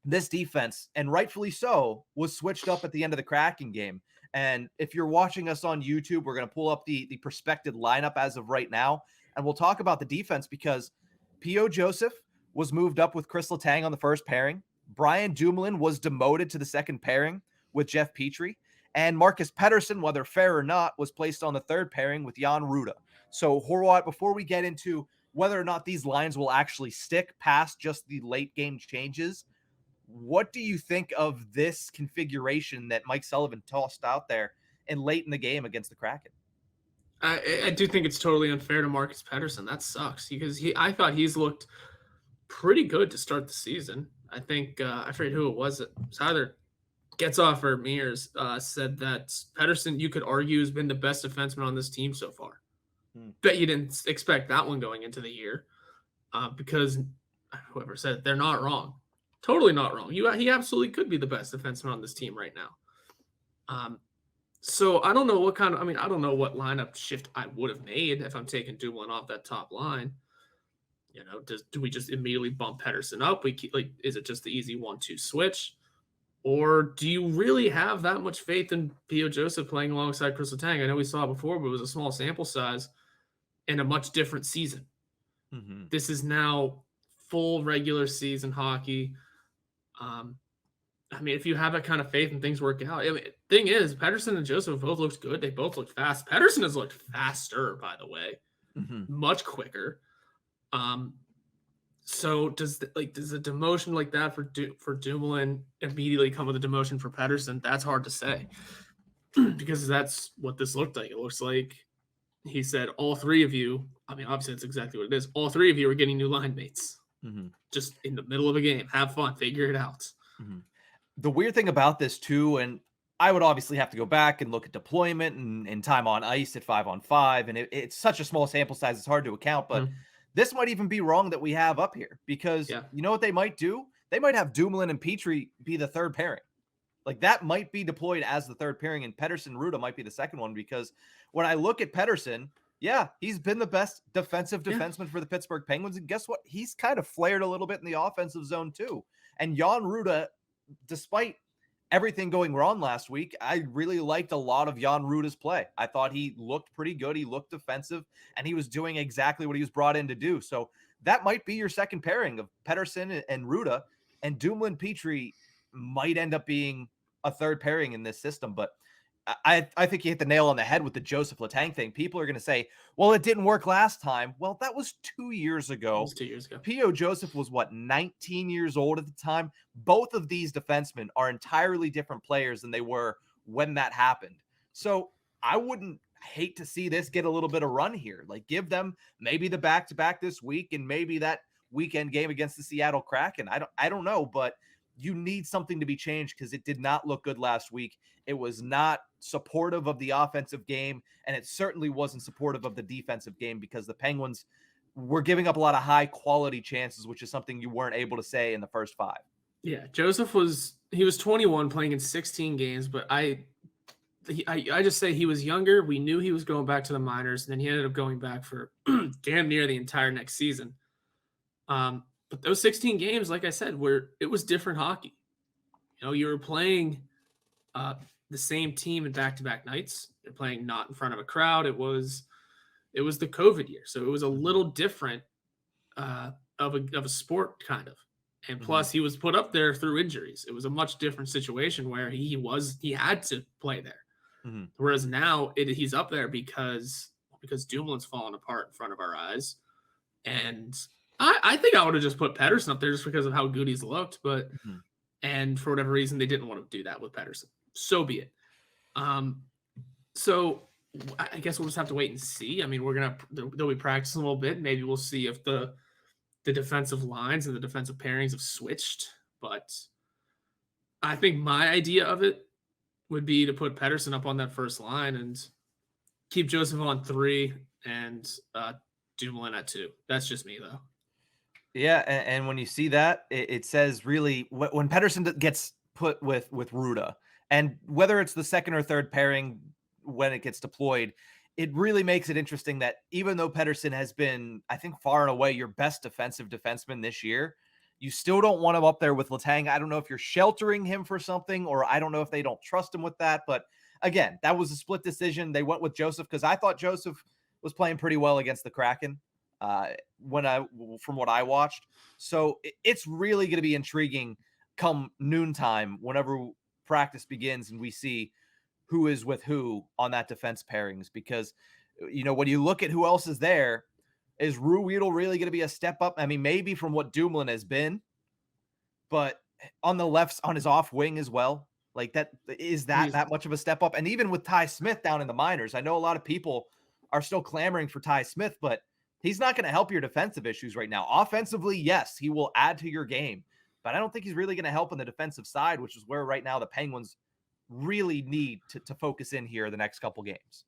this defense, and rightfully so, was switched up at the end of the Kraken game. And if you're watching us on YouTube, we're going to pull up the prospected lineup as of right now, and we'll talk about the defense because P.O. Joseph was moved up with Chris Letang on the first pairing. Brian Dumoulin was demoted to the second pairing with Jeff Petrie. And Marcus Pettersson, whether fair or not, was placed on the third pairing with Jan Ruda. So, Horwat, before we get into whether or not these lines will actually stick past just the late game changes, what do you think of this configuration that Mike Sullivan tossed out there and late in the game against the Kraken? I do think it's totally unfair to Marcus Pettersson. That sucks because I thought he's looked pretty good to start the season. I think I forget who it was. It was either Getzoff or Mears said that Pettersson, you could argue, has been the best defenseman on this team so far. Bet you didn't expect that one going into the year because whoever said it, they're not wrong. Totally not wrong. He absolutely could be the best defenseman on this team right now. So I don't know what I don't know what lineup shift I would have made if I'm taking Dumoulin off that top line. Do we just immediately bump Pettersson up? Is it just the easy 1-2 switch? Or do you really have that much faith in P.O. Joseph playing alongside Chris Letang? I know we saw it before, but it was a small sample size and a much different season. Mm-hmm. This is now full regular season hockey. If you have that kind of faith and things work out, thing is, Pettersson and Joseph both looked good. They both looked fast. Pettersson has looked faster, by the way, much quicker. So does a demotion like that for Dumoulin immediately come with a demotion for Pettersson? That's hard to say because that's what this looked like. It looks like he said all three of you. Obviously that's exactly what it is. All three of you are getting new line mates, just in the middle of a game. Have fun, figure it out. The weird thing about this too, and I would obviously have to go back and look at deployment and time on ice at 5-on-5, and it's such a small sample size, it's hard to account, but this might even be wrong that we have up here because you know what they might do? They might have Dumoulin and Petrie be the third pairing. Like that might be deployed as the third pairing, and Pettersson Ruda might be the second one because when I look at Pettersson, he's been the best defensive defenseman for the Pittsburgh Penguins, and guess what? He's kind of flared a little bit in the offensive zone too. And Jan Ruda, despite everything going wrong last week, I really liked a lot of Jan Ruda's play. I thought he looked pretty good. He looked defensive, and he was doing exactly what he was brought in to do. So that might be your second pairing of Pettersson and Ruda, and Dumoulin Petrie might end up being a third pairing in this system. But I think you hit the nail on the head with the Joseph Letang thing. People are going to say, well, it didn't work last time. Well, that was 2 years ago. It was 2 years ago. P.O. Joseph was, 19 years old at the time? Both of these defensemen are entirely different players than they were when that happened. So I wouldn't hate to see this get a little bit of run here. Like, give them maybe the back-to-back this week and maybe that weekend game against the Seattle Kraken. I don't know, but you need something to be changed because it did not look good last week. It was not supportive of the offensive game, and it certainly wasn't supportive of the defensive game because the Penguins were giving up a lot of high-quality chances, which is something you weren't able to say in the first 5. Yeah, Joseph was 21 playing in 16 games, but I just say he was younger. We knew he was going back to the minors, and then he ended up going back for damn near the entire next season. But those 16 games, like I said, it was different hockey. You were playing the same team in back-to-back nights. You're playing not in front of a crowd. It was the COVID year, so it was a little different of a sport kind of. And plus, he was put up there through injuries. It was a much different situation where he had to play there. Whereas now he's up there because Dumoulin's falling apart in front of our eyes, and I think I would have just put Pettersson up there just because of how good he's looked, but and for whatever reason they didn't want to do that with Pettersson. So be it. So I guess we'll just have to wait and see. They'll be practicing a little bit. Maybe we'll see if the defensive lines and the defensive pairings have switched. But I think my idea of it would be to put Pettersson up on that first line and keep Joseph on 3 and Dumoulin at 2. That's just me, though. Yeah, and when you see that, it says really when Pettersson gets put with Ruda, and whether it's the second or third pairing when it gets deployed, it really makes it interesting that even though Pettersson has been, I think, far and away your best defensive defenseman this year, You still don't want him up there with Letang. I don't know if you're sheltering him for something, or I don't know if they don't trust him with that. But again, that was a split decision. They went with Joseph because I thought Joseph was playing pretty well against the Kraken from what I watched. So it's really going to be intriguing come noontime whenever practice begins and we see who is with who on that defense pairings. Because, when you look at who else is there, is Ruhwedel really going to be a step up? I mean, maybe from what Dumoulin has been, but on the left, on his off wing as well. Like that much of a step up? And even with Ty Smith down in the minors, I know a lot of people are still clamoring for Ty Smith, but he's not going to help your defensive issues right now. Offensively, yes, he will add to your game, but I don't think he's really going to help on the defensive side, which is where right now the Penguins really need to focus in here the next couple games.